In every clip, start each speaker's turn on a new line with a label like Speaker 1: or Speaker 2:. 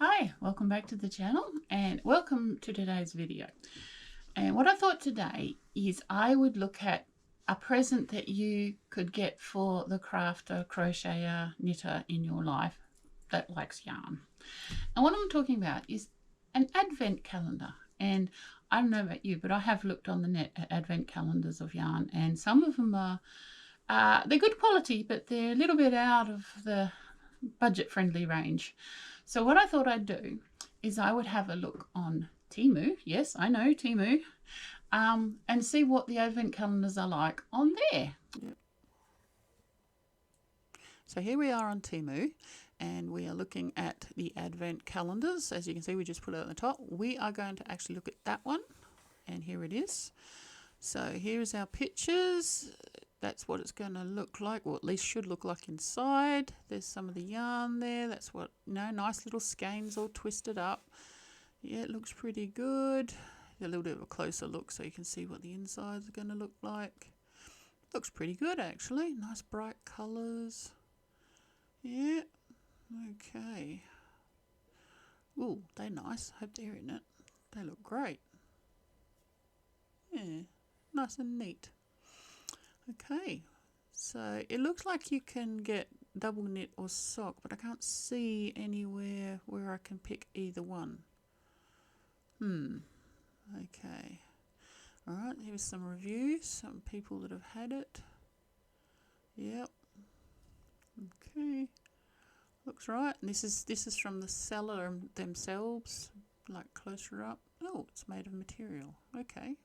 Speaker 1: Hi, welcome back to the channel and welcome to today's video. And what I thought today is I would look at a present that you could get for the crafter, crocheter, knitter in your life that likes yarn. And what I'm talking about is an advent calendar. And I don't know about you, but I have looked on the net at advent calendars of yarn, and some of them are they're good quality, but they're a little bit out of the budget-friendly range. So what I thought I'd do is I would have a look on Temu, yes, I know Temu, and see what the advent calendars are like on there. Yep. So here we are on Temu, and we are looking at the advent calendars. As you can see, we just put it on the top. We are going to actually look at that one, and here it is. So here's our pictures. That's what it's going to look like, or at least should look like inside. There's some of the yarn there. That's what, nice little skeins all twisted up. Yeah, it looks pretty good. A little bit of a closer look so you can see what the insides are going to look like. Looks pretty good actually. Nice bright colours. Yeah, okay. Ooh, they're nice. Hope they're in it. They look great. Yeah, nice and neat. Okay, so it looks like you can get double knit or sock, but I can't see anywhere where I can pick either one. Okay. Alright, here's some reviews, some people that have had it. Yep. Okay. Looks right. And this is from the seller themselves, like closer up. Oh, it's made of material. Okay.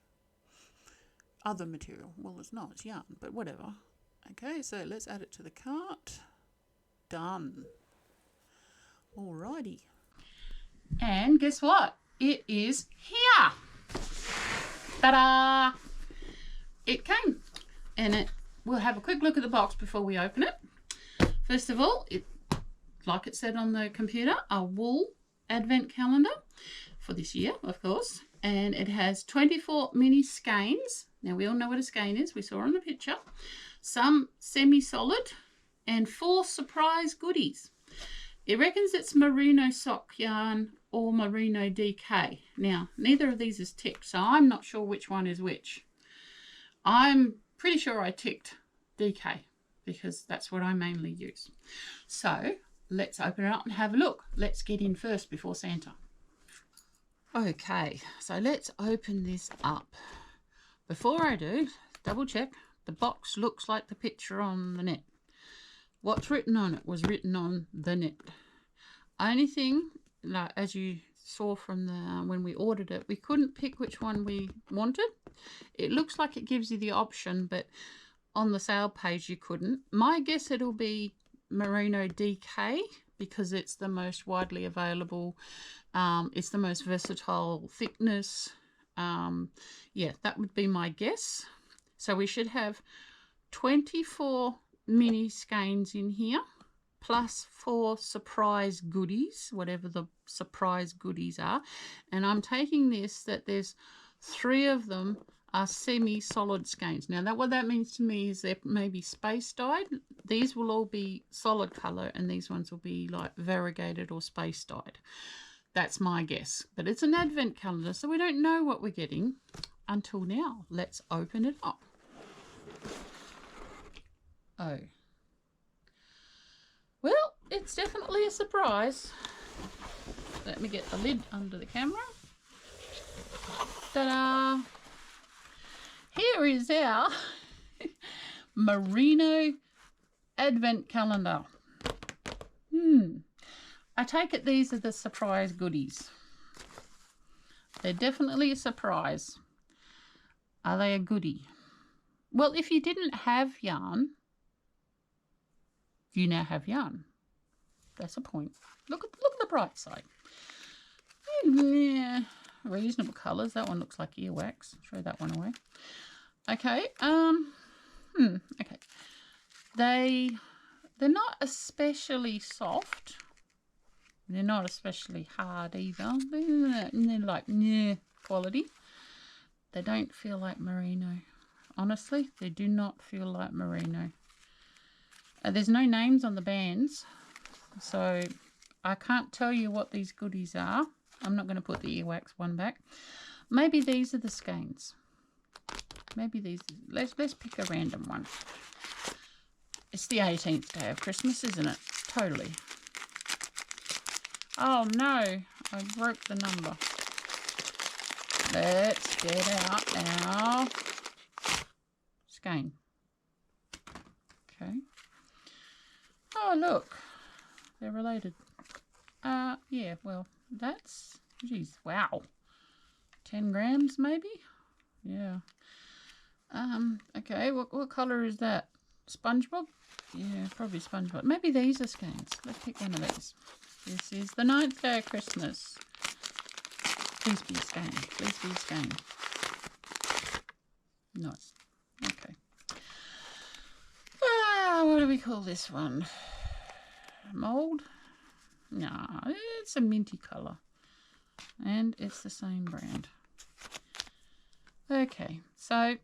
Speaker 1: Other material. Well, it's not, it's yarn, but whatever. Okay, so let's add it to the cart. Done. Alrighty. And guess what? It is here. Ta-da! It came. And we'll have a quick look at the box before we open it. First of all, like it said on the computer, a wool advent calendar for this year, of course. And it has 24 mini skeins. Now, we all know what a skein is. We saw on the picture. Some semi-solid and 4 surprise goodies. It reckons it's merino sock yarn or merino DK. Now, neither of these is ticked, so I'm not sure which one is which. I'm pretty sure I ticked DK because that's what I mainly use. So, let's open it up and have a look. Let's get in first before Santa. Okay, so let's open this up. Before I do, double check, the box looks like the picture on the net. What's written on it was written on the net. Only thing, like as you saw from the when we ordered it, we couldn't pick which one we wanted. It looks like it gives you the option, but on the sale page you couldn't. My guess it'll be merino DK because it's the most widely available. It's the most versatile thickness. Yeah, that would be my guess. So we should have 24 mini skeins in here, plus 4 surprise goodies, whatever the surprise goodies are. And I'm taking this that there's 3 of them are semi-solid skeins. Now, what that means to me is they're maybe space dyed. These will all be solid colour, and these ones will be like variegated or space dyed. That's my guess. But it's an advent calendar, so we don't know what we're getting until now. Let's open it up. Oh. Well, it's definitely a surprise. Let me get the lid under the camera. Ta-da! Here is our merino advent calendar. I take it these are the surprise goodies. They're definitely a surprise. Are they a goodie? Well, if you didn't have yarn, you now have yarn. That's a point. Look at the bright side. Yeah, reasonable colours. That one looks like earwax. Throw that one away. Okay. Okay. They're not especially soft. They're not especially hard either. They're like quality. They don't feel like merino. Honestly, they do not feel like merino. There's no names on the bands, so I can't tell you what these goodies are. I'm not going to put the earwax one back. Maybe these are the skeins. Maybe these. Let's pick a random one. It's the 18th day of Christmas, isn't it? Totally. Oh no, I broke the number. Let's get out our skein. Okay. Oh look, they're related. Yeah, well, that's, geez, wow. 10 grams maybe? Yeah. Okay, what colour is that? SpongeBob? Yeah, probably SpongeBob. Maybe these are skeins. Let's pick one of these. This is the 9th day of Christmas. Please be a skein. Please be a skein. Nice. Okay. What do we call this one? Mould? No, it's a minty colour. And it's the same brand. Okay, so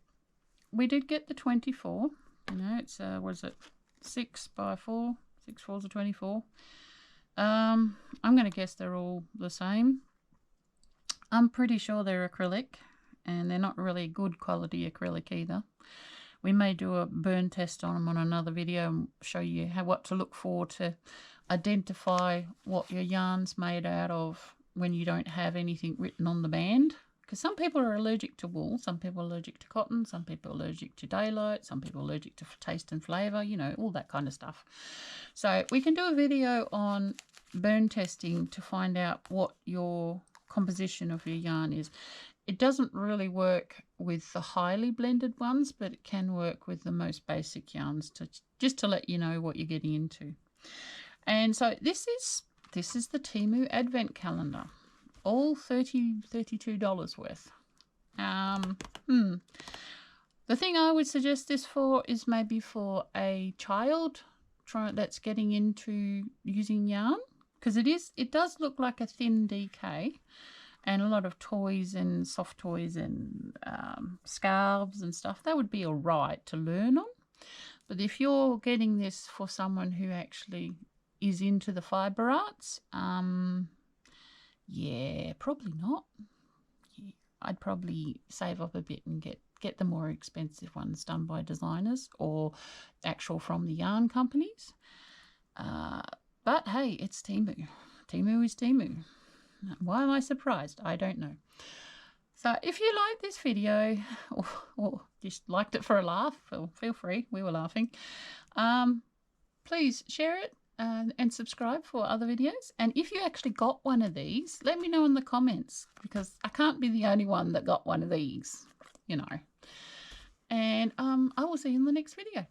Speaker 1: we did get the 24. You know, it's, what is it? 6 by 4. 6 fours are 24. I'm going to guess they're all the same. I'm pretty sure they're acrylic, and they're not really good quality acrylic either. We may do a burn test on them on another video and show you what to look for to identify what your yarn's made out of when you don't have anything written on the band. Because some people are allergic to wool, some people are allergic to cotton, some people are allergic to daylight, some people are allergic to taste and flavour, you know, all that kind of stuff. So we can do a video on burn testing to find out what your composition of your yarn is. It doesn't really work with the highly blended ones, but it can work with the most basic yarns, just to let you know what you're getting into. And so this is the Temu Advent Calendar. All $32 worth. The thing I would suggest this for is maybe for a child that's getting into using yarn, because it does look like a thin DK, and a lot of toys and soft toys and scarves and stuff, that would be all right to learn on. But if you're getting this for someone who actually is into the fibre arts, yeah, probably not. Yeah, I'd probably save up a bit and get the more expensive ones done by designers or actual from the yarn companies. But hey, it's Temu. Temu is Temu. Why am I surprised? I don't know. So if you like this video or just liked it for a laugh, well, feel free. We were laughing. Please share it. And subscribe for other videos. And if you actually got one of these, let me know in the comments, because I can't be the only one that got one of these, you know. And I will see you in the next video.